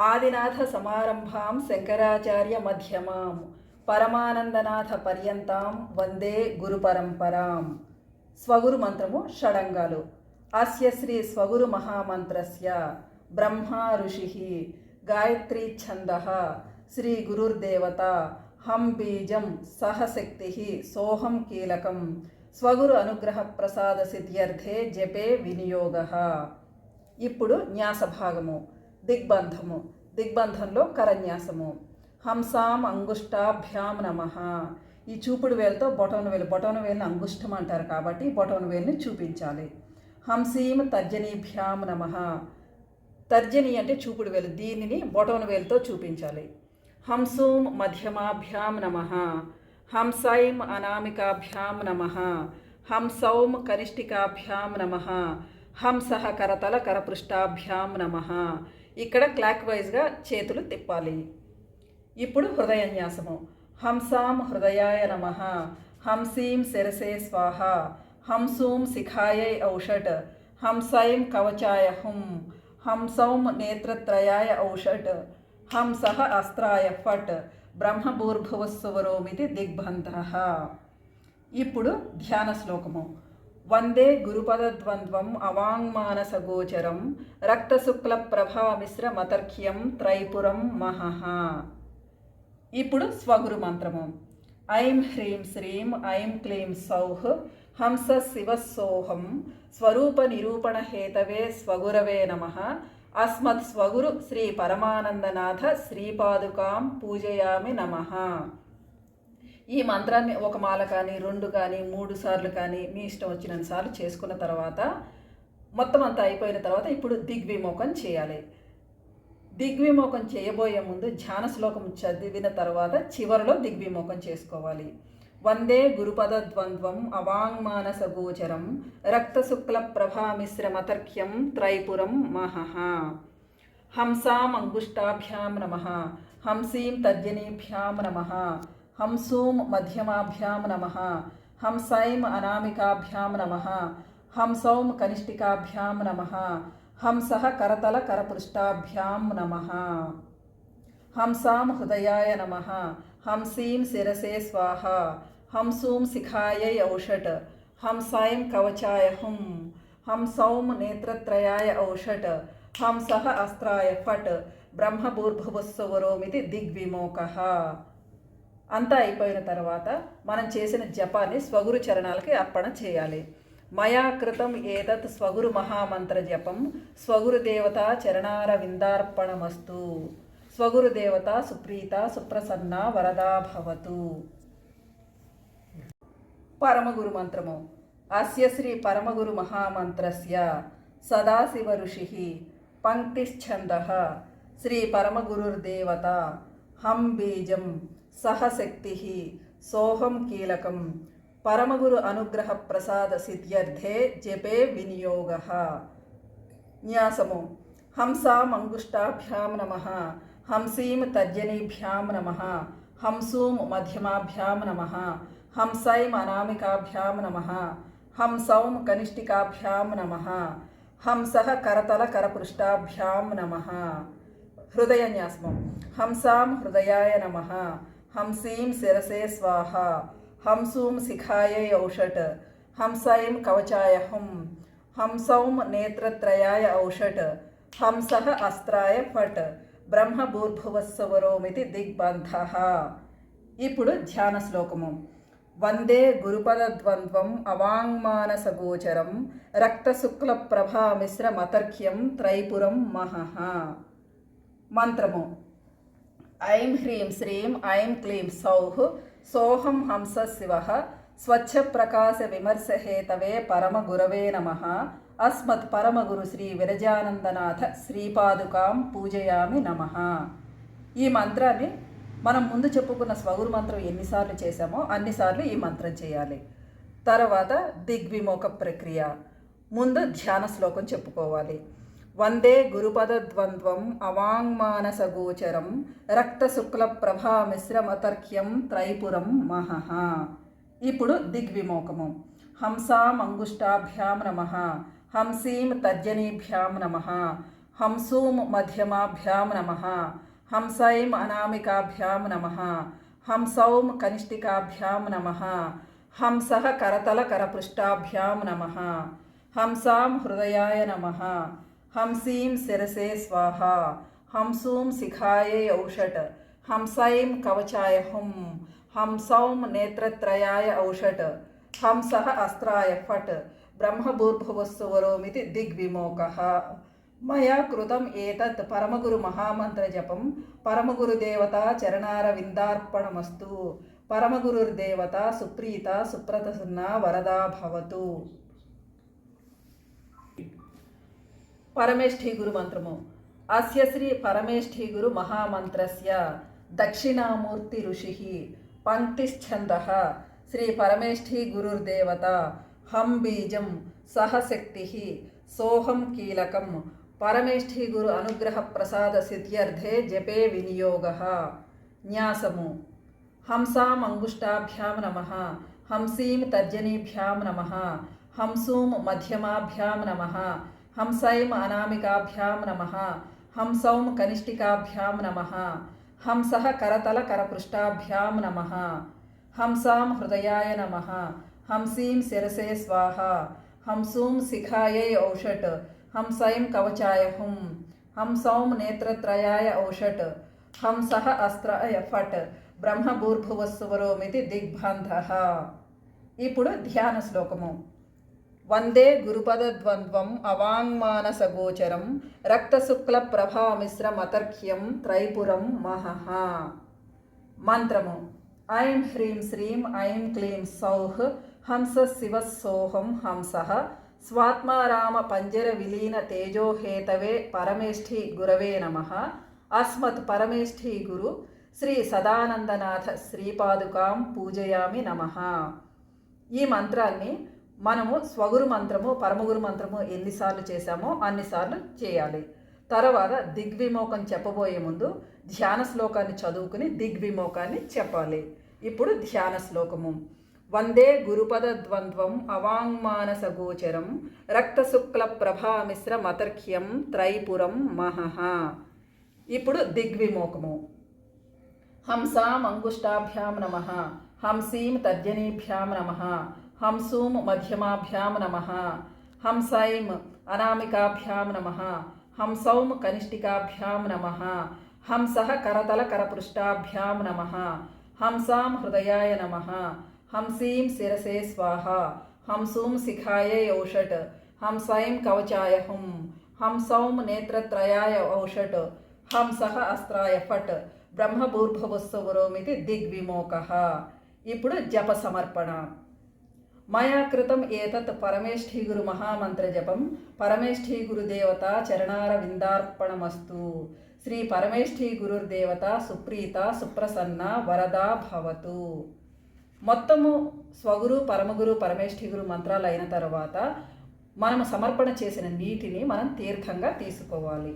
ఆదినాథ సమారంభాం శంకరాచార్య మధ్యమాం పరమానందనాథ పర్యంతాం వందే గురు పరంపరాం. స్వగురు మంత్రము షడంగాలు. అస్య శ్రీ స్వగురు మహామంత్రస్య బ్రహ్మ ఋషి గాయత్రీ ఛందః శ్రీ గురుర్దేవత హం బీజం సహ శక్తి సోహం కీలకం స్వగురు అనుగ్రహ ప్రసాద సిద్ధ్యర్థే జపే వినియోగః. ఇప్పుడు న్యాస భాగము. దిగ్బంధము. దిగ్బంధంలో కరన్యాసము. హంసాం అంగుష్టాభ్యాం నమః. ఈ చూపుడు వేలుతో బొటన వేలుని అంగుష్టం అంటారు కాబట్టి బొటన వేలుని చూపించాలి. హంసీం తర్జనీభ్యాం నమః. తర్జని అంటే చూపుడు వేలు, దీనిని బొటన వేలుతో చూపించాలి. హంసూం మధ్యమాభ్యాం నమః. హంసైం అనామికాభ్యాం నమః. హంసౌం కనిష్ఠికాభ్యాం నమః. హంసః కరతల కరపృష్ఠాభ్యాం నమః. ఇక్కడ క్లాక్ వైజ్గా చేతులు తిప్పాలి. ఇప్పుడు హృదయన్యాసము. హంసాం హృదయాయ నమః. హంసీం శిరసే స్వాహ. హంసూం శిఖాయై ఔషట్. హంసైం కవచాయ హుం. హంసౌం నేత్రత్రయాయ ఔషట్. హంసః అస్త్రాయ ఫట్. బ్రహ్మభూర్భువస్సువరోమితి దిగ్బంధః. ఇప్పుడు ధ్యాన శ్లోకము. వందే గురుపదద్వంద్వం అవాంగ్మానసగోచరం రక్తశుక్ల ప్రభామిశ్రమతర్క్యం త్రైపురం మహః. ఇప్పుడు స్వగురు మంత్రము. ఐం హ్రీం శ్రీం ఐం క్లీం సౌః హంస శివ సోహం స్వరూప నిరూపణ హేతవే స్వగురవే నమః. అస్మత్ స్వగురు శ్రీ పరమానందనాథ శ్రీపాదుకాం పూజయామి నమః. ఈ మంత్రాన్ని ఒక మాల కానీ 2 కానీ 3 సార్లు కానీ మీ ఇష్టం వచ్చినంత సార్లు చేసుకున్న తర్వాత మొత్తం అంతా అయిపోయిన తర్వాత ఇప్పుడు దిగ్విమోకం చేయాలి. దిగ్విమోకం చేయబోయే ముందు ధ్యాన శ్లోకం చదివిన తర్వాత చివరిలో దిగ్విమోకం చేసుకోవాలి. వందే గురుపదద్వంద్వం అవాంగ్మానసగోచరం రక్తశుక్ల ప్రభామిశ్రమతర్క్యం త్రైపురం మహః. హంసాం అంగుష్టాభ్యాం నమః. హంసీం తర్జనీభ్యాం నమః. హంసూం మధ్యమాభ్యాం నమః. హంసైం అనామికాభ్యాం నమః. హంసౌం కనిష్ఠికాభ్యాం నమః. హంసః కరతల కరపృష్ఠాభ్యాం నమః. హంసాం హృదయాయ నమః. హంసీం శిరసే స్వాహ. హంసూం శిఖాయై ఔషట్. హంసైం కవచాయ హుం. హంసౌం నేత్రత్రయాయ ఔషట్. హంసః అస్త్రాయ ఫట్. బ్రహ్మభూర్భువస్సువరోమితి దిగ్విమోకః. అంతా అయిపోయిన తర్వాత మనం చేసిన జపాన్ని స్వగురు చరణాలకి అర్పణ చేయాలి. మయా కృతం ఏతత్ స్వగురు మహామంత్ర జపం స్వగురు దేవత చరణారవిందార్పణమస్తు. స్వగురు దేవత సుప్రీత సుప్రసన్న వరదా భవతు. పరమగురు మంత్రము. అస్య శ్రీ పరమగురు మహామంత్రస్య సదాశివ ఋషి పంక్తిశ్ఛందః శ్రీ పరమగురుర్దేవత హం బీజం సహ శక్తి సోహం కీలకం పరమగురు అనుగ్రహ ప్రసాద సిద్ధ్యర్థే జపే వినియోగః. న్యాసము. హంసాం అంగుష్టాభ్యాం నమః. హంసీం తర్జనీభ్యాం నమః. హంసూం మధ్యమాభ్యాం నమః. హంసైం అనామికాభ్యాం నమః. హంసౌం కనిష్ఠికాభ్యాం నమః. హంసః కరతల కరపృష్ఠాభ్యాం నమః. హృదయన్యాసము. హంసాం హృదయాయ నమః. హంసీం శిరసే స్వాహ. హంసూం శిఖాయై ఔషట్. హంసైం కవచాయ హుం. హంసౌం నేత్రత్రయాయ ఔషట్. హంసః అస్త్రాయ ఫట్. బ్రహ్మభూర్భువస్సువరోమితి దిగ్బంధః. ఇప్పుడు ధ్యాన శ్లోకము. వందే గురుపదద్వంద్వం అవాంగ్మానసగోచరం రక్తశుక్ల ప్రభామిశ్రమతర్క్యం త్రైపురం మహః. మంత్రము. ఐం హ్రీం శ్రీం ఐం క్లీం సౌః సోహం హంస శివః స్వచ్ఛ ప్రకాశ విమర్శహేతవే పరమ గురవే నమః. అస్మత్ పరమగురు శ్రీ విరజానందనాథ శ్రీపాదుకాం పూజయామి నమః. ఈ మంత్రాన్ని మనం ముందు చెప్పుకున్న స్వగురు మంత్రం ఎన్నిసార్లు చేశామో అన్నిసార్లు ఈ మంత్రం చేయాలి. తర్వాత దిగ్విమోక ప్రక్రియ. ముందు ధ్యాన శ్లోకం చెప్పుకోవాలి. వందే గురుపదద్వంద్వం అవాంగ్మానసగోచరం రక్తశుక్ల ప్రభామిశ్రమతర్క్యం త్రైపురం మహః. ఇప్పుడు దిగ్విమోకము. హంసాం అంగుష్టాభ్యాం నమః. హంసీం తర్జనీభ్యాం నమః. హంసూం మధ్యమాభ్యాం నమః హంసైం అనామికాభ్యాం నమః హంసౌం కనిష్ఠికాభ్యాం నమః హంసః కరతలకరపృష్ఠాభ్యాం నమః హంసాం హృదయాయ నమః హంసీం శిరసే స్వాహా హంసూం శిఖాయై ఔషట్ హంసైం కవచాయ హుం హంసౌం నేత్రత్రయాయ ఔషట్ హంసః అస్త్రాయ ఫట్ బ్రహ్మభూర్భువస్సువరోమితి దిగ్విమోకః. మయా కృతం ఏతత్ పరమగురు మహామంత్ర జపం పరమగురుదేవతా చరణారవిందార్పణమస్తు. పరమగురుర్దేవత సుప్రీత సుప్రసన్నా వరదా భవతు. పరమేష్ఠీ గురు మంత్రము. అస్య శ్రీ పరమేష్ఠీ గురు మహామంత్రస్య దక్షిణామూర్తి ఋషిః పంక్తిశ్ఛందః శ్రీ పరమేష్ఠీ గురుర్దేవత హం బీజం సహ శక్తిః సోహం కీలకం. పరమేష్ఠీ గురు అనుగ్రహ ప్రసాద సిద్ధ్యర్థే జపే వినియోగః. న్యాసము. హంసాం అంగుష్టాభ్యాం నమః హంసీం తర్జనీభ్యాం నమః హంసూం మధ్యమాభ్యాం నమః హంసైం అనామికాభ్యాం నమః హంసౌం కనిష్ఠికాభ్యాం నమః హంసః కరతలకరపృష్ఠాభ్యాం నమః హంసాం హృదయాయ నమః హంసీం శిరసే స్వాహా హంసూం శిఖాయై ఔషట్ హంసైం కవచాయ హుం హంసౌం నేత్రత్రయాయ ఔషట్ హంసః అస్త్రాయ ఫట్ బ్రహ్మభూర్భువస్సువరోమితి దిగ్బంధః. ఇప్పుడు ధ్యాన శ్లోకము. వందే గురుపదద్వంద్వం అవాంగ్మానసగోచరం రక్తశుక్లప్రభామిశ్రమతర్క్యం త్రైపురం మహః. మంత్రము. ఐం హ్రీం శ్రీం ఐం క్లీం సౌః హంస శివ సోహం హంసః స్వాత్మారామ పంజర విలీన తేజోహేతవే పరమేష్ఠీ గురవే నమః. అస్మత్ పరమేష్ఠీ గురు శ్రీ సదానందనాథ శ్రీపాదుకాం పూజయామి నమః. ఈ మంత్రాన్ని మనము స్వగురు మంత్రము పరమగురు మంత్రము ఎన్నిసార్లు చేశామో అన్నిసార్లు చేయాలి. తర్వాత దిగ్విమోకం చెప్పబోయే ముందు ధ్యాన శ్లోకాన్ని చదువుకుని దిగ్విమోకాన్ని చెప్పాలి. ఇప్పుడు ధ్యాన శ్లోకము. వందే గురుపదద్వంద్వం అవాంగ్మానసగోచరం రక్తశుక్ల ప్రభామిశ్రమతర్క్యం త్రైపురం మహః. ఇప్పుడు దిగ్విమోకము. హంసాం అంగుష్టాభ్యాం నమః హంసీం తర్జనీభ్యాం నమః హంసూం మధ్యమాభ్యాం నమః హంసైం అనామికాభ్యాం నమః హంసౌం కనిష్ఠికాభ్యాం నమః హంసః కరతలకరపృష్ఠాభ్యాం నమః హంసాం హృదయాయ నమః హంసీం శిరసే స్వాహా హంసూం శిఖాయై ఔషట్ హంసైం కవచాయ హుం హంసౌం నేత్రత్రయాయ ఔషట్ హంసః అస్త్రాయ ఫట్ బ్రహ్మభూర్భువస్సువరోమితి దిగ్విమోకః. ఇప్పుడు జప సమర్పణ. మయా కృతం ఏతత్ పరమేష్ఠీ గురు మహామంత్ర జపం పరమేష్ఠీ గురుదేవత చరణారవిందార్పణమస్తు. శ్రీ పరమేష్ఠీ గురుర్దేవత సుప్రీత సుప్రసన్న వరదా భవతు. మొత్తము స్వగురు పరమగురు పరమేష్ఠీ గురు మంత్రాలు అయిన తర్వాత మనము సమర్పణ చేసిన నీటిని మనం తీర్థంగా తీసుకోవాలి.